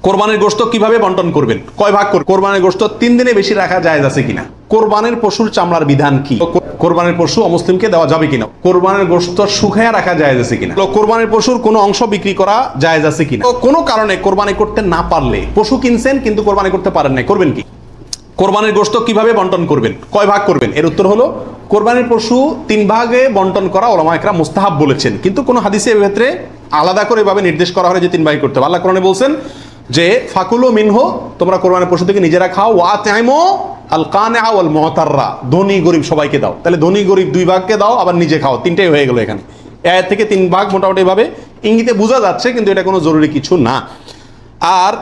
কোরবানির গোশত কিভাবে বন্টন করবেন, কয় ভাগ করবেন? কোরবানির গোশত 3 দিনে বেশি রাখা জায়েজ আছে কিনা? কোরবানির পশুর চামড়ার বিধান কি? কোরবানির পশু অমুসলিমকে দেওয়া যাবে কিনা? কোরবানির গোশত শুকায়া রাখা জায়েজ আছে কিনা? কোরবানির পশুর কোনো অংশ বিক্রি করা জায়েজ আছে কিনা? কোনো কারণে কোরবানি করতে না পারলে, পশু কিনছেন কিন্তু কোরবানি করতে পারেন না, করবেন কি? কোরবানির গোশত কিভাবে বন্টন করবেন, কয় ভাগ করবেন? এর উত্তর হলো কোরবানির পশু 3 ভাগে বন্টন করা উলামা ইকরাম মুস্তাহাব বলেছেন, কিন্তু কোন হাদিসে এর ক্ষেত্রে আলাদা করে এভাবে নির্দেশ করা হয় যে 3 ভাগে করতে হবে। আল্লাহ কোরআনে বলছেন যে ফাকুলু মিনহু, তোমরা কোরবানির পশু থেকে নিজেরা খাও, ওয়া আতইমু আল কানিআ ওয়াল মুতাররা, ধনী গরিব সবাইকে দাও। তাহলে ধনী গরিব 2 ভাগকে দাও, আবার নিজে খাও, 3টাই হয়ে গেল এখানে। এর থেকে 3 ভাগ মোটামুটি ভাবে ইঙ্গিতে বোঝা যাচ্ছে, কিন্তু এটা কোনো জরুরি কিছু না। আর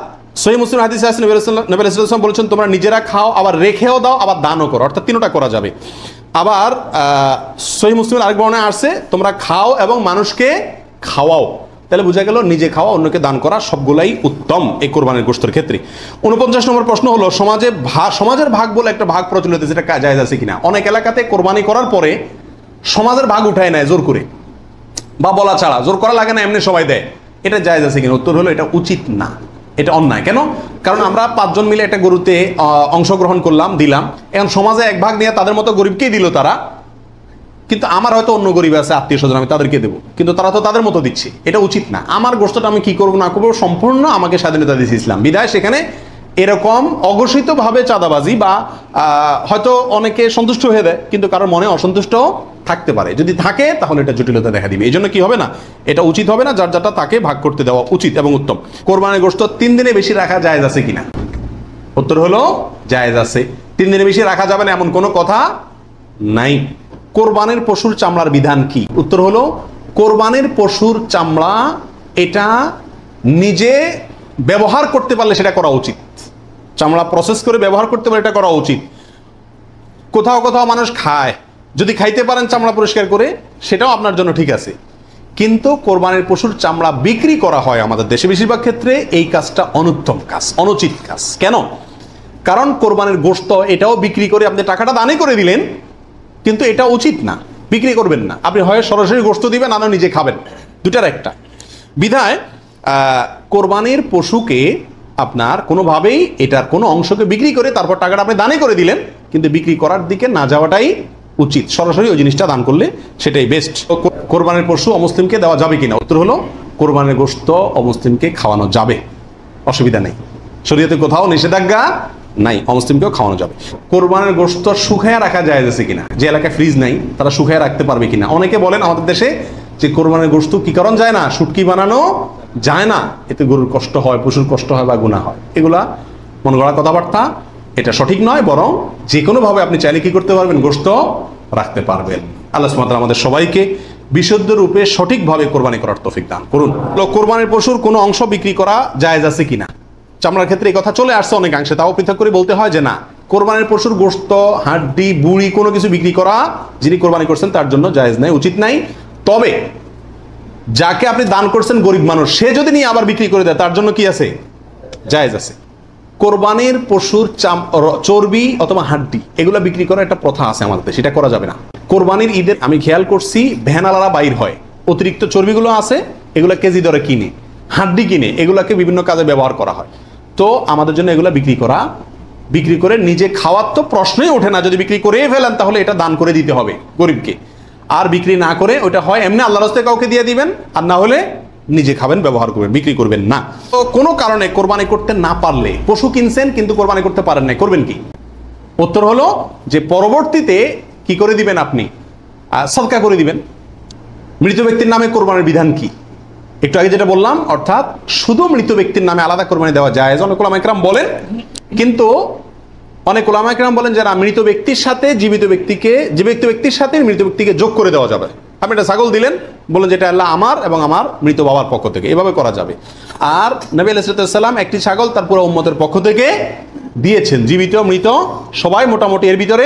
সহিহ মুসলিম হাদিসে আছে নবী সাল্লাল্লাহু আলাইহি ওয়াসাল্লাম বলেছেন তোমরা নিজেরা খাও, আবার রেখেও দাও, আবার দানও করো, অর্থাৎ 3টা করা যাবে। আবার সহিহ মুসলিমের আরেক বর্ণনায় আসছে তোমরা খাও এবং মানুষকে খাওয়াও। তাহলে বোঝা গেল নিজে খাওয়া অন্যকে দান করা সবগুলাই উত্তম এই কোরবানির গোশতের ক্ষেত্রে। 49 নম্বর প্রশ্ন হলো সমাজের ভাগ বলে একটা ভাগ প্রচলিত, যেটা জায়েজ আছে কিনা? অনেক এলাকাতে কোরবানি করার পরে সমাজের ভাগ উঠায় নেয় জোর করে, বা বলা ছাড়া, জোর করা লাগে না, এমনি সবাই দেয়। এটা জায়েজ আছে কিনা? উত্তর হলো এটা উচিত না, এটা অন্যায়। কেন? কারণ আমরা 5 জন মিলে একটা গরুতে অংশগ্রহণ করলাম, দিলাম, এখন সমাজে 1 ভাগ নিয়ে তাদের মতো গরিবকেই দিল তারা, কিন্তু আমার হয়তো অন্য গরিব আছে আত্মীয় স্বজন, আমি তাদেরকে দেবো, কিন্তু তারা তো তাদের মতো দিচ্ছে। এটা উচিত না। আমার গোশতটা আমি কি করবো না করবো সম্পূর্ণ আমাকে স্বাধীনতা দিয়েছে ইসলাম, বিধায় সেখানে এরকম অঘোষিতভাবে চাঁদাবাজি বা হয়তো অনেকে সন্তুষ্ট হয়ে দেয়, কিন্তু কারোর মনে অসন্তুষ্ট থাকতে পারে। যদি থাকে তাহলে এটা জটিলতা দেখা দিবে। এই জন্য কি হবে না, এটা উচিত হবে না। যার যাটা তাকে ভাগ করতে দেওয়া উচিত এবং উত্তম। কোরবানির গোশত 3 দিনে বেশি রাখা জায়েজ আছে কিনা? উত্তর হলো জায়েজ আছে। 3 দিনে বেশি রাখা যাবে না এমন কোনো কথা নাই। কোরবানির পশুর চামড়ার বিধান কি? উত্তর হলো কোরবানির পশুর চামড়া এটা নিজে ব্যবহার করতে পারলে সেটা করা উচিত। চামড়া প্রসেস করে ব্যবহার করতে পারলে এটা করা উচিত। কোথাও কোথাও মানুষ খায়, যদি খাইতে পারেন চামড়া পরিষ্কার করে সেটাও আপনার জন্য ঠিক আছে, কিন্তু কোরবানির পশুর চামড়া বিক্রি করা হয় আমাদের দেশে বেশিরভাগ ক্ষেত্রে, এই কাজটা অনুত্তম কাজ, অনুচিত কাজ। কেন? কারণ কোরবানির গোশত এটাও বিক্রি করে আপনি টাকাটা দানই করে দিলেন, কিন্তু এটা উচিত না, বিক্রি করবেন না। আপনি হয় সরাসরি গোশত দিবেন, না নিজে খাবেন, দুটার একটা। বিধায় কোরবানির পশুকে আপনার কোনোভাবেই এটার কোনো অংশকে বিক্রি করে তারপর টাকাটা আপনি দানই করে দিলেন, কিন্তু বিক্রি করার দিকে না যাওয়াটাই উচিত। সরাসরি ওই জিনিসটা দান করলে সেটাই বেস্ট। কোরবানির পশু অমুসলিমকে দেওয়া যাবে কিনা? উত্তর হলো কোরবানির গোশত অমুসলিমকে খাওয়ানো যাবে, অসুবিধা নেই। শরীয়তে কোথাও নিষেধাজ্ঞা নাই, অমুসলিমকেও খাওয়ানো যাবে। কোরবানির গোশত শুকায়া রাখা জায়েজ আছে কিনা? যে এলাকায় ফ্রিজ নাই তারা শুকায়া রাখতে পারবে কিনা? অনেকে বলেন আমাদের দেশে যে কোরবানির গোশত কি কারণ যায় না, শুটকি বানানো যায় না, এতে গরুর কষ্ট হয়, পশুর কষ্ট হয় বা গুনাহ হয়। এগুলা মন গড়া কথাবার্তা, এটা সঠিক নয়। বরং যে কোনোভাবে আপনি চাইলে কি করতে পারবেন, গোশত রাখতে পারবেন। আল্লাহ সুবহানাহু ওয়া তাআলা আমাদের সবাইকে বিশুদ্ধ রূপে সঠিকভাবে কোরবানি করার তৌফিক দান করুন। কোরবানির পশুর কোনো অংশ বিক্রি করা জায়েজ আছে কিনা? চামড়ার ক্ষেত্রে এই কথা চলে আসছে অনেকাংশে, তাও পৃথক করে বলতে হয় যে না, কোরবানির পশুর গোশত, হাড্ডি, বুড়ি কোনো কিছু বিক্রি করা যিনি কোরবানি করছেন তার জন্য জায়েজ নাই, উচিত নাই। তবে যাকে আপনি দান করছেন গরিব মানুষ, সে যদি নিয়ে আবার বিক্রি করে দেয় তার জন্য কি আছে? জায়েজ আছে। কোরবানির পশুর চর্বি অথবা হাড্ডি এগুলো বিক্রি করার একটা প্রথা আছে আমাদের, সেটা করা যাবে না। কোরবানির ঈদের আমি খেয়াল করছি ভ্যানালারা বাইর হয়, অতিরিক্ত চর্বিগুলো আছে এগুলো কেজি দরে কিনে, হাড্ডি কিনে এগুলাকে বিভিন্ন কাজে ব্যবহার করা হয়। তো আমাদের জন্য এগুলা বিক্রি করে নিজে খাওয়ার তো প্রশ্নই ওঠে না। যদি বিক্রি করে ফেলেন তাহলে এটা দান করে দিতে হবে গরিবকে। আর বিক্রি না করে ওটা হয় এমনি আল্লাহর রাস্তায় কাউকে দিয়ে দিবেন, আর না হলে নিজে খাবেন, ব্যবহার করবেন, বিক্রি করবেন না। তো কোনো কারণে কোরবানি করতে না পারলে, পশু কিনছেন কিন্তু কোরবানি করতে পারেন না, করবেন কি? উত্তর হলো যে পরবর্তীতে কি করে দিবেন, আপনি সদকা করে দিবেন। মৃত ব্যক্তির নামে কোরবানির বিধান কি? একটু আগে যেটা বললাম, অর্থাৎ শুধু মৃত ব্যক্তির নামে আলাদা কোরবানি দেওয়া জায়েজ অনেক উলামা ইকরাম বলেন, কিন্তু অনেক উলামা ইকরাম বলেন যারা মৃত ব্যক্তির সাথে জীবিত ব্যক্তির সাথে মৃত ব্যক্তিকে যোগ করে দেওয়া যাবে। আপনি একটা ছাগল দিলেন, বলেন যেটা আল্লাহ আমার এবং আমার মৃত বাবার পক্ষ থেকে, এভাবে করা যাবে। আর নবী আলাইহিস সালাম একটি ছাগল তার পুরো উম্মতের পক্ষ থেকে দিয়েছেন, জীবিত মৃত সবাই মোটামুটি এর ভিতরে